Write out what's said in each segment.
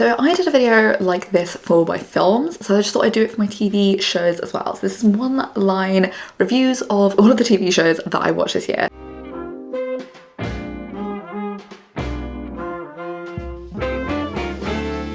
So I did a video like this for my films, so I just thought I'd do it for my TV shows as well. So this is one line reviews of all of the TV shows that I watched this year.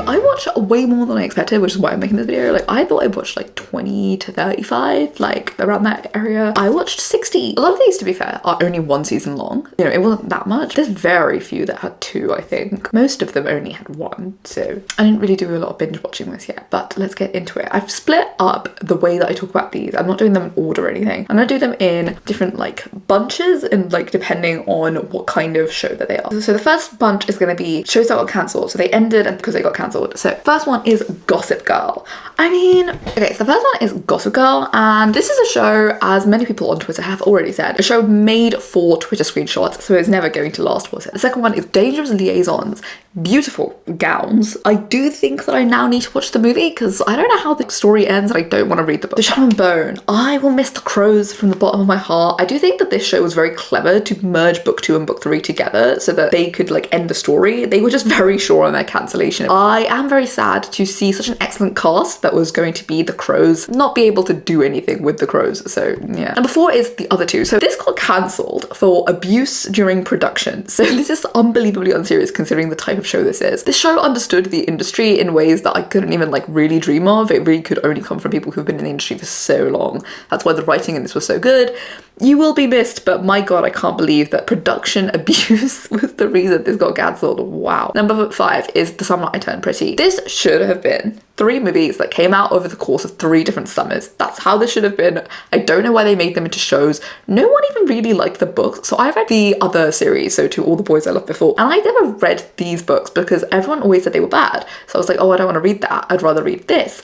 I watch way more than I expected, which is why I'm making this video. Like, I thought I watched like 20 to 35, like around that area. I watched 60. A lot of these, to be fair, are only one season long. You know, it wasn't that much. There's very few that had two, I think. Most of them only had one, so I didn't really do a lot of binge watching this yet, but let's get into it. I've split up the way that I talk about these. I'm not doing them in order or anything. I'm gonna do them in different like bunches and like depending on what kind of show that they are. So the first bunch is gonna be shows that got cancelled. So they ended and because they got cancelled. So first one is Gossip Girl. I mean, okay, so the first one is Gossip Girl, and this is a show, as many people on Twitter have already said, a show made for Twitter screenshots, so it's never going to last, was it? The second one is Dangerous Liaisons. Beautiful gowns. I do think that I now need to watch the movie because I don't know how the story ends and I don't want to read the book. The Shadow and Bone. I will miss The Crows from the bottom of my heart. I do think that this show was very clever to merge book 2 and book 3 together so that they could like end the story. They were just very sure on their cancellation. I am very sad to see such an excellent cast that was going to be The Crows not be able to do anything with The Crows. So yeah. Number 4 is the other two. So this got cancelled for abuse during production. So this is unbelievably unserious considering the type of show this is. This show understood the industry in ways that I couldn't even like really dream of. It really could only come from people who've been in the industry for so long. That's why the writing in this was so good. You will be missed, but my god, I can't believe that production abuse was the reason this got cancelled. Wow. Number 5 is The Summer I Turned Pretty. This should have been 3 movies that came out over the course of 3 different summers. That's how this should have been. I don't know why they made them into shows. No one even really liked the books. So I read the other series, so To All the Boys I Loved Before, and I never read these books because everyone always said they were bad. So I was like, oh, I don't want to read that. I'd rather read this.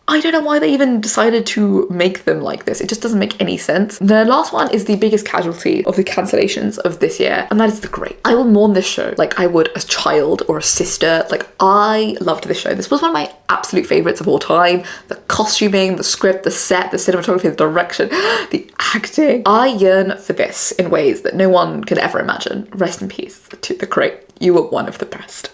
I don't know why they even decided to make them like this. It just doesn't make any sense. The last one is the biggest casualty of the cancellations of this year, and that is The Great. I will mourn this show like I would a child or a sister. Like, I loved this show. This was one of my absolute favorites of all time. The costuming, the script, the set, the cinematography, the direction, the acting. I yearn for this in ways that no one could ever imagine. Rest in peace to The Great. You were one of the best.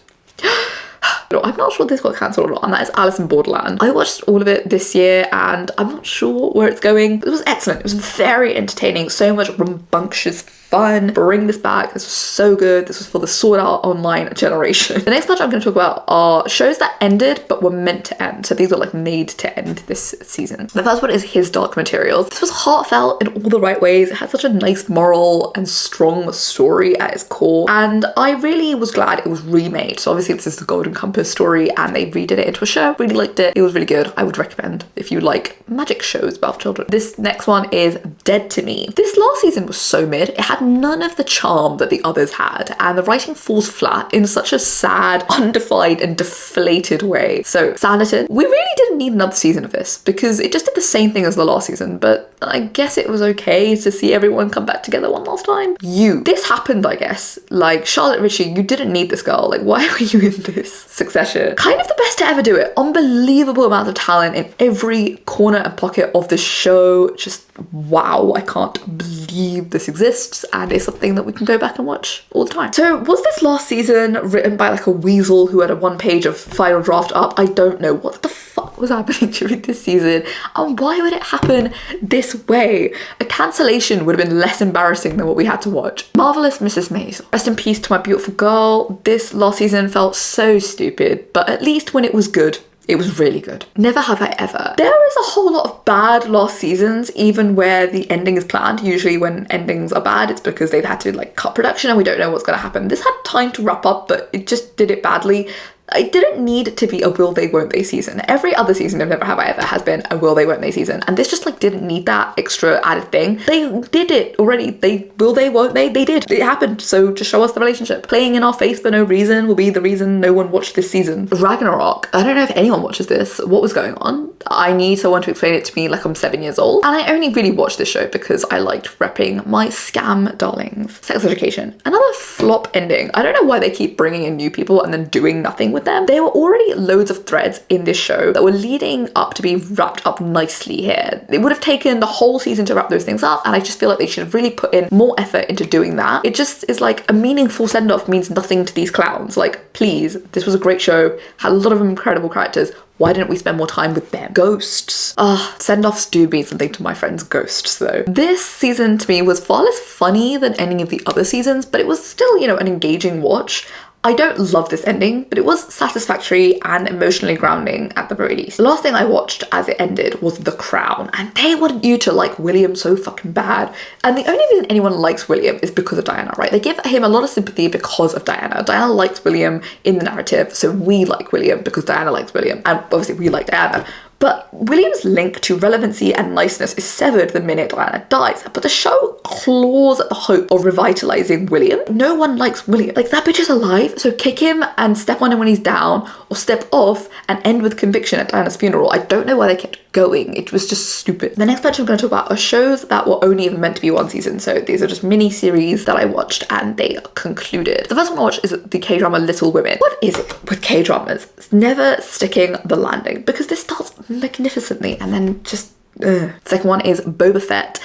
I'm not sure this got cancelled or not, and that is Alice in Borderland. I watched all of it this year and I'm not sure where it's going. It was excellent. It was very entertaining. So much rambunctious fun. Bring this back. This was so good. This was for the Sword Art Online generation. The next bunch I'm going to talk about are shows that ended but were meant to end. So these were like made to end this season. The first one is His Dark Materials. This was heartfelt in all the right ways. It had such a nice moral and strong story at its core, and I really was glad it was remade. So obviously this is the Golden Compass story and they redid it into a show. Really liked it. It was really good. I would recommend if you like magic shows about children. This next one is Dead to Me. This last season was so mid. It had none of the charm that the others had, and the writing falls flat in such a sad, undefined and deflated way. So Sanditon, we really didn't need another season of this because it just did the same thing as the last season, but I guess it was okay to see everyone come back together one last time. This happened, I guess. Like, Charlotte Ritchie, you didn't need this girl. Like, why were you in this? Succession. Kind of the best to ever do it. Unbelievable amount of talent in every corner and pocket of the show. Just wow, I can't believe this exists and it's something that we can go back and watch all the time. So was this last season written by like a weasel who had a 1 page of final draft up? I don't know. What the fuck was happening during this season and why would it happen this way? A cancellation would have been less embarrassing than what we had to watch. Marvelous Mrs. Maisel. Rest in peace to my beautiful girl. This last season felt so stupid, but at least when it was good, it was really good. Never have I ever. There is a whole lot of bad lost seasons, even where the ending is planned. Usually when endings are bad, it's because they've had to like cut production and we don't know what's gonna happen. This had time to wrap up, but it just did it badly. It didn't need to be a will they won't they season. Every other season of Never Have I Ever has been a will they won't they season, and this just like didn't need that extra added thing. They did it already. They will they won't they did. It happened, so just show us the relationship. Playing in our face for no reason will be the reason no one watched this season. Ragnarok. I don't know if anyone watches this. What was going on? I need someone to explain it to me like I'm 7 years old. And I only really watched this show because I liked repping my scam darlings. Sex Education. Another flop ending. I don't know why they keep bringing in new people and then doing nothing with with them. There were already loads of threads in this show that were leading up to be wrapped up nicely here. It would have taken the whole season to wrap those things up, and I just feel like they should have really put in more effort into doing that. It just is like a meaningful send-off means nothing to these clowns. Like, please, this was a great show, had a lot of incredible characters. Why didn't we spend more time with them? Ghosts. Send-offs do mean something to my friends' ghosts, though. This season, to me, was far less funny than any of the other seasons, but it was still, you know, an engaging watch. I don't love this ending, but it was satisfactory and emotionally grounding at the very least. The last thing I watched as it ended was The Crown, and they wanted you to like William so fucking bad. And the only reason anyone likes William is because of Diana, right? They give him a lot of sympathy because of Diana. Diana likes William in the narrative, so we like William because Diana likes William, and obviously we like Diana. But William's link to relevancy and niceness is severed the minute Diana dies. But the show claws at the hope of revitalizing William. No one likes William. Like, that bitch is alive, so kick him and step on him when he's down, or step off and end with conviction at Diana's funeral. I don't know why they kept going. It was just stupid. The next batch I'm going to talk about are shows that were only even meant to be one season. So these are just mini series that I watched and they concluded. The first one I watched is the K-drama Little Women. What is it with K-dramas? It's never sticking the landing, because this starts magnificently and then just Second one is Boba Fett.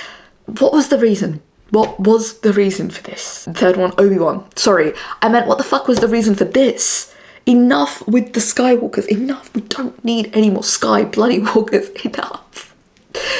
What was the reason? What was the reason for this? The third one, Obi-Wan. Sorry, I meant what the fuck was the reason for this? Enough with the Skywalkers. Enough. We don't need any more bloody walkers. Enough.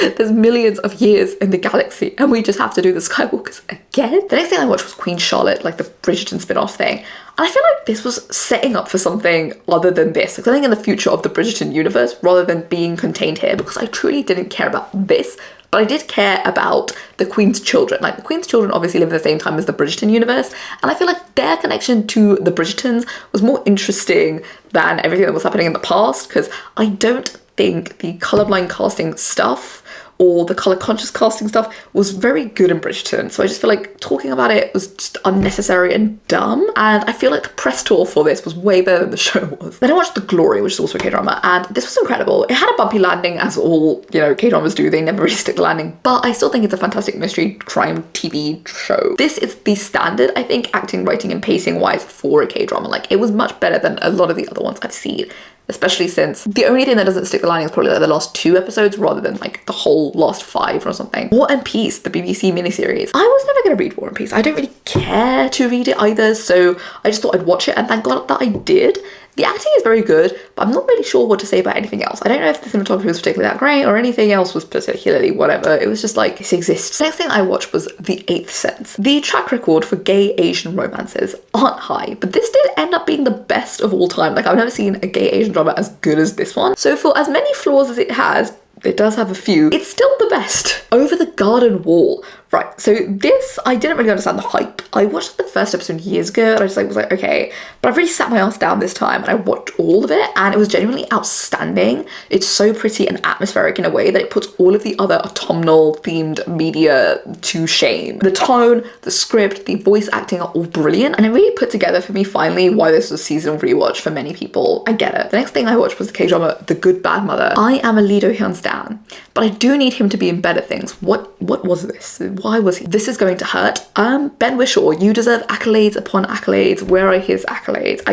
There's millions of years in the galaxy and we just have to do the Skywalkers again. The next thing I watched was Queen Charlotte, like the Bridgerton spin-off thing. And I feel like this was setting up for something other than this. Like, something in the future of the Bridgerton universe rather than being contained here, because I truly didn't care about this. But I did care about the Queen's children. Like, the Queen's children obviously live at the same time as the Bridgerton universe, and I feel like their connection to the Bridgertons was more interesting than everything that was happening in the past, because I don't think the colourblind casting stuff or the colour conscious casting stuff was very good in Bridgerton. So I just feel like talking about it was just unnecessary and dumb. And I feel like the press tour for this was way better than the show was. Then I watched The Glory, which is also a K-drama, and this was incredible. It had a bumpy landing, as all, you know, K-dramas do. They never really stick the landing, but I still think it's a fantastic mystery crime TV show. This is the standard, I think, acting, writing, and pacing wise for a K-drama. Like, it was much better than a lot of the other ones I've seen. Especially since the only thing that doesn't stick the landing is probably like the last 2 episodes rather than like the whole last 5 or something. War and Peace, the BBC miniseries. I was never going to read War and Peace. I don't really care to read it either, so I just thought I'd watch it, and thank God that I did. The acting is very good, but I'm not really sure what to say about anything else. I don't know if the cinematography was particularly that great or anything else was particularly whatever. It was just like, this exists. The next thing I watched was The Eighth Sense. The track record for gay Asian romances aren't high, but this did end up being the best of all time. Like, I've never seen a gay Asian drama as good as this one. So for as many flaws as it has, it does have a few, it's still the best. Over the Garden Wall. Right, so this, I didn't really understand the hype. I watched the first episode years ago and I just was like, okay, but I've really sat my ass down this time and I watched all of it and it was genuinely outstanding. It's so pretty and atmospheric in a way that it puts all of the other autumnal themed media to shame. The tone, the script, the voice acting are all brilliant, and it really put together for me finally why this was a seasonal rewatch for many people. I get it. The next thing I watched was the K-drama The Good Bad Mother. I am a Lee Do-hyun stan, but I do need him to be in better things. What was this? Why was he? This is going to hurt. Ben Whishaw, you deserve accolades upon accolades. Where are his accolades?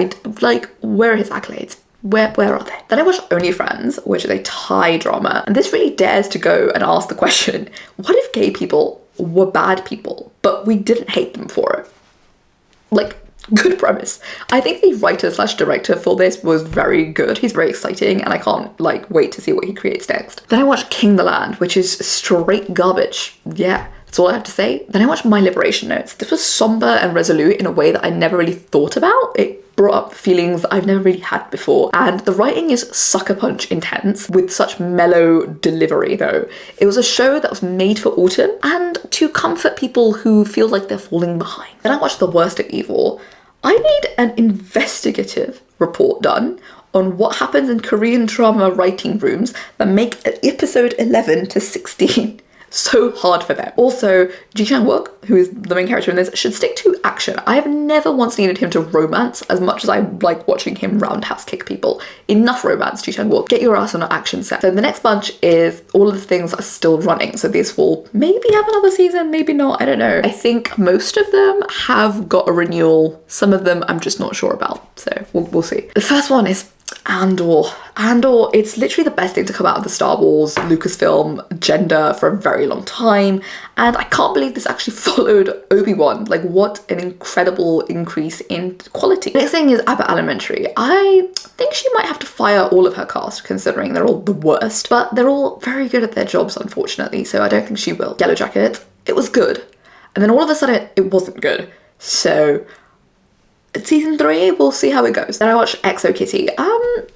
Where are his accolades? Where are they? Then I watched Only Friends, which is a Thai drama, and this really dares to go and ask the question, what if gay people were bad people, but we didn't hate them for it? Like, good premise. I think the writer/director for this was very good. He's very exciting and I can't wait to see what he creates next. Then I watched King the Land, which is straight garbage. Yeah, that's all I have to say. Then I watched My Liberation Notes. This was somber and resolute in a way that I never really thought about. It brought up feelings that I've never really had before, and the writing is sucker punch intense with such mellow delivery though. It was a show that was made for autumn and to comfort people who feel like they're falling behind. Then I watched The Worst of Evil. I need an investigative report done on what happens in Korean drama writing rooms that make episode 11 to 16 so hard for them. Also, Ji Chang-wook, who is the main character in this, should stick to action. I have never once needed him to romance as much as I like watching him roundhouse kick people. Enough romance, Ji Chang-wook. Get your ass on an action set. So the next bunch is all of the things that are still running. So this will maybe have another season, maybe not, I don't know. I think most of them have got a renewal. Some of them I'm just not sure about. So we'll see. The first one is Andor. Andor, it's literally the best thing to come out of the Star Wars Lucasfilm agenda for a very long time, and I can't believe this actually followed Obi-Wan. Like, what an incredible increase in quality. Next thing is Abbott Elementary. I think she might have to fire all of her cast, considering they're all the worst, but they're all very good at their jobs, unfortunately, so I don't think she will. Yellow Jacket, it was good, and then all of a sudden it wasn't good. So season 3, we'll see how it goes. Then I watched Exo Kitty.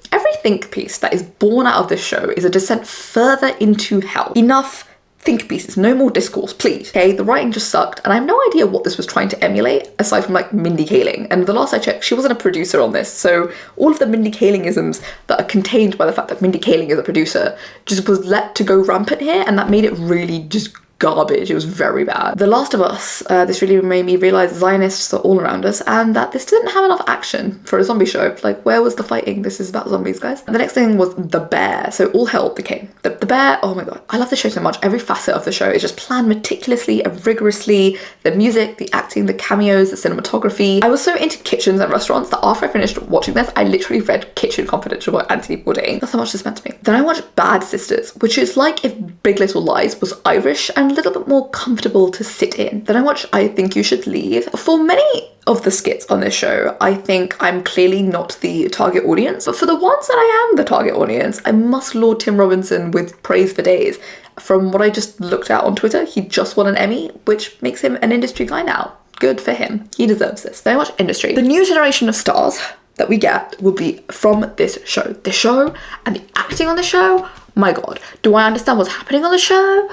Every think piece that is born out of this show is a descent further into hell. Enough think pieces, no more discourse, please. Okay, the writing just sucked, and I have no idea what this was trying to emulate, aside from like Mindy Kaling. And the last I checked, she wasn't a producer on this, so all of the Mindy Kalingisms that are contained by the fact that Mindy Kaling is a producer just was let to go rampant here, and that made it really just garbage. It was very bad. The Last of Us, this really made me realise Zionists are all around us and that this didn't have enough action for a zombie show. Like, where was the fighting? This is about zombies, guys. And the next thing was The Bear. So all hell the king. The Bear, oh my god. I love the show so much. Every facet of the show is just planned meticulously and rigorously. The music, the acting, the cameos, the cinematography. I was so into kitchens and restaurants that after I finished watching this, I literally read Kitchen Confidential by Anthony Bourdain. That's how much this meant to me. Then I watched Bad Sisters, which is like if Big Little Lies was Irish and a little bit more comfortable to sit in. Then I watched I Think You Should Leave. For many of the skits on this show, I think I'm clearly not the target audience, but for the ones that I am the target audience, I must laud Tim Robinson with praise for days. From what I just looked at on Twitter, he just won an Emmy, which makes him an industry guy now. Good for him. He deserves this. Then I watched Industry. The new generation of stars that we get will be from this show. The show and the acting on the show, my god. Do I understand what's happening on the show?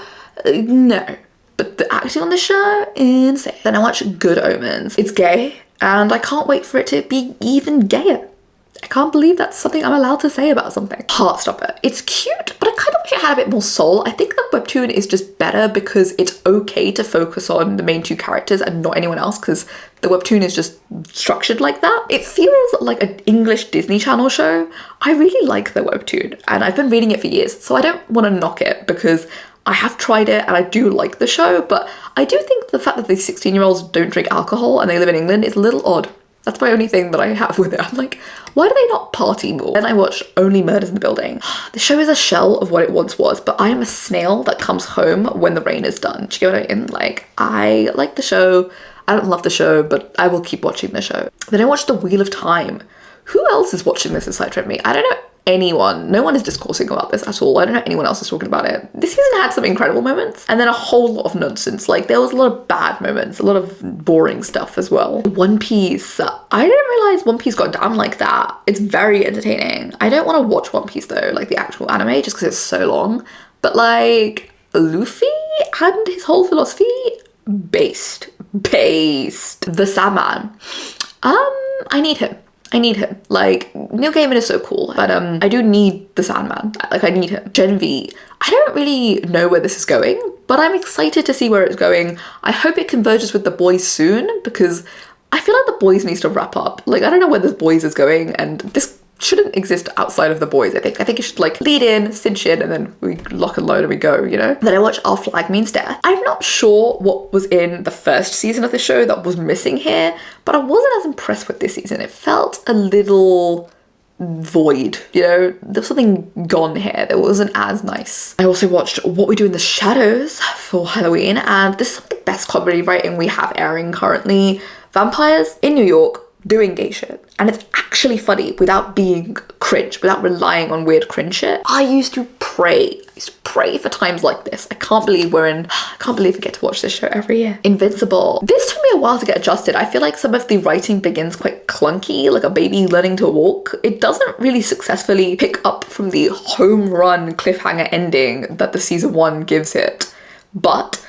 No. But the acting on the show, insane. Then I watched Good Omens. It's gay, and I can't wait for it to be even gayer. I can't believe that's something I'm allowed to say about something. Heartstopper. It's cute, but I kind of wish it had a bit more soul. I think the webtoon is just better because it's okay to focus on the main two characters and not anyone else, because the webtoon is just structured like that. It feels like an English Disney Channel show. I really like the webtoon, and I've been reading it for years, so I don't want to knock it because I have tried it and I do like the show, but I do think the fact that these 16-year-olds don't drink alcohol and they live in England is a little odd. That's my only thing that I have with it. I'm like, why do they not party more? Then I watched Only Murders in the Building. The show is a shell of what it once was, but I am a snail that comes home when the rain is done. Do you get what I mean? Like, I like the show. I don't love the show, but I will keep watching the show. Then I watched The Wheel of Time. Who else is watching this aside from me? I don't know anyone. No one is discoursing about this at all. I don't know anyone else is talking about it. This season had some incredible moments and then a whole lot of nonsense. Like, there was a lot of bad moments, a lot of boring stuff as well. One Piece. I didn't realize One Piece got down like that. It's very entertaining. I don't want to watch One Piece though, like the actual anime, just because it's so long. But like, Luffy and his whole philosophy, based. The Sandman. I need him. Like, Neil Gaiman is so cool, but I do need the Sandman. Like, I need him. Gen V. I don't really know where this is going, but I'm excited to see where it's going. I hope it converges with The Boys soon, because I feel like The Boys needs to wrap up. Like, I don't know where The Boys is going, and this shouldn't exist outside of The Boys, I think. I think it should, like, lead in, cinch in, and then we lock and load and we go, you know? Then I watched Our Flag Means Death. I'm not sure what was in the first season of the show that was missing here, but I wasn't as impressed with this season. It felt a little void, you know? There was something gone here that wasn't as nice. I also watched What We Do in the Shadows for Halloween, and this is some of the best comedy writing we have airing currently. Vampires in New York doing gay shit, and it's actually funny without being cringe, without relying on weird cringe shit. I used to pray for times like this. I can't believe we get to watch this show every year. Invincible. This took me a while to get adjusted. I feel like some of the writing begins quite clunky, like a baby learning to walk. It doesn't really successfully pick up from the home run cliffhanger ending that the season 1 gives it, but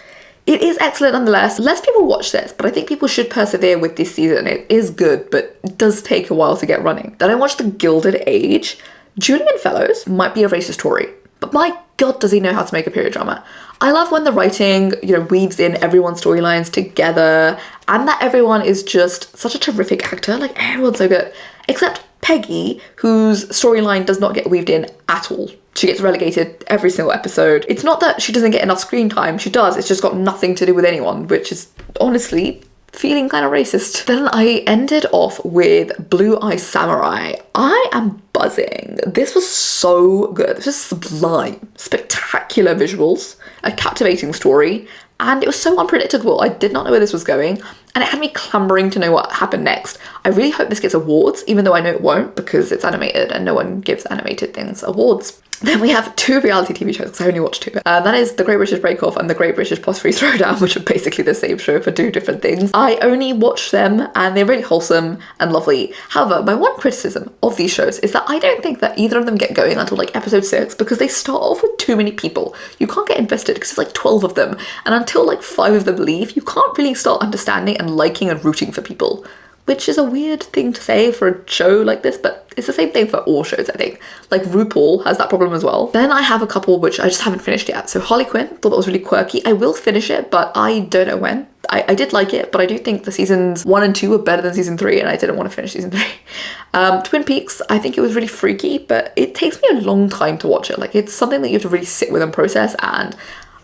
it is excellent nonetheless. Less people watch this, but I think people should persevere with this season. It is good, but it does take a while to get running. Then I watched The Gilded Age. Julian Fellows might be a racist Tory, but my god does he know how to make a period drama. I love when the writing, you know, weaves in everyone's storylines together and that everyone is just such a terrific actor. Like, everyone's so good. Except Peggy, whose storyline does not get weaved in at all. She gets relegated every single episode. It's not that she doesn't get enough screen time. She does. It's just got nothing to do with anyone, which is honestly feeling kind of racist. Then I ended off with Blue Eye Samurai. I am buzzing. This was so good. This was sublime. Spectacular visuals, a captivating story, and it was so unpredictable. I did not know where this was going, and it had me clamoring to know what happened next. I really hope this gets awards, even though I know it won't because it's animated and no one gives animated things awards. Then we have 2 reality TV shows, because I only watched 2. That is The Great British Bake Off and The Great British Boss Freeze Throwdown, which are basically the same show for 2 different things. I only watch them and they're really wholesome and lovely. However, my one criticism of these shows is that I don't think that either of them get going until like episode 6 because they start off with too many people. You can't get invested because it's like 12 of them, and until like 5 of them leave, you can't really start understanding and liking and rooting for people. Which is a weird thing to say for a show like this, but it's the same thing for all shows, I think. Like RuPaul has that problem as well. Then I have a couple which I just haven't finished yet. So Harley Quinn, thought that was really quirky. I will finish it, but I don't know when. I did like it, but I do think the seasons 1 and 2 are better than season 3, and I didn't want to finish season 3. Twin Peaks, I think it was really freaky, but it takes me a long time to watch it. Like, it's something that you have to really sit with and process, and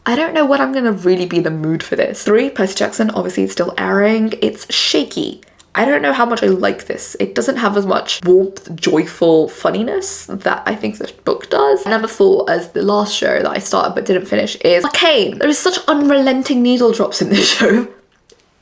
I don't know when I'm gonna really be in the mood for this. 3, Percy Jackson, obviously it's still airing. It's shaky. I don't know how much I like this. It doesn't have as much warmth, joyful funniness that I think this book does. Number 4, as the last show that I started but didn't finish, is Arcane. There is such unrelenting needle drops in this show.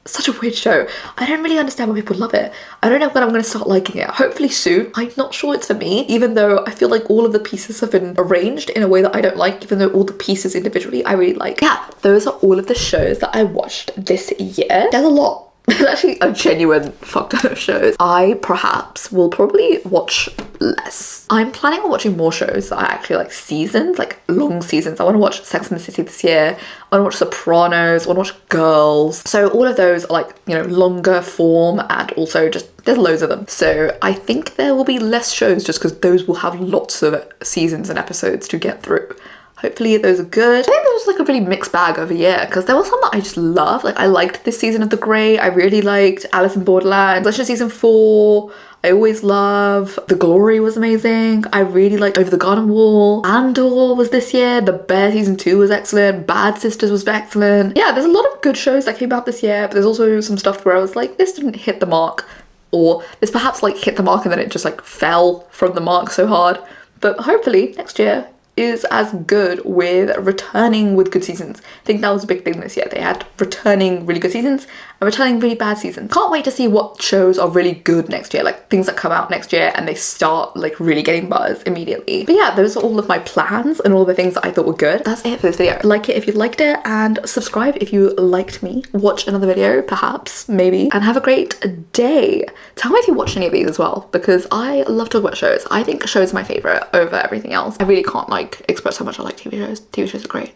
Such a weird show. I don't really understand why people love it. I don't know when I'm going to start liking it. Hopefully soon. I'm not sure it's for me, even though I feel like all of the pieces have been arranged in a way that I don't like, even though all the pieces individually I really like. Yeah, those are all of the shows that I watched this year. There's a lot. There's actually a genuine fuck ton of shows. I perhaps will probably watch less. I'm planning on watching more shows that are actually like seasons, like long seasons. I want to watch Sex and the City this year. I want to watch Sopranos. I want to watch Girls. So all of those are like, you know, longer form, and also just there's loads of them. So I think there will be less shows just because those will have lots of seasons and episodes to get through. Hopefully those are good. I think there was like a really mixed bag of a year because there was some that I just love. Like, I liked this season of The Grey. I really liked Alice in Borderland. Legend season 4. I always love. The Glory was amazing. I really liked Over the Garden Wall. Andor was this year. The Bear season 2 was excellent. Bad Sisters was excellent. Yeah, there's a lot of good shows that came out this year, but there's also some stuff where I was like, this didn't hit the mark, or this perhaps like hit the mark and then it just like fell from the mark so hard. But hopefully next year is as good with returning with good seasons. I think that was a big thing this year. They had returning really good seasons and returning really bad seasons. Can't wait to see what shows are really good next year, like things that come out next year and they start like really getting buzz immediately. But yeah, those are all of my plans and all the things that I thought were good. That's it for this video. Like it if you liked it, and subscribe if you liked me. Watch another video, perhaps, maybe, and have a great day. Tell me if you watched any of these as well, because I love to watch shows. I think shows are my favorite over everything else. I really can't like express how much I like TV shows. TV shows are great.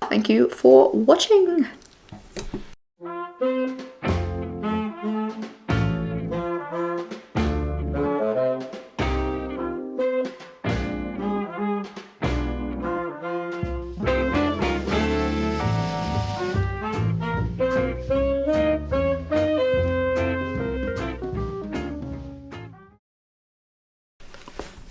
Thank you for watching.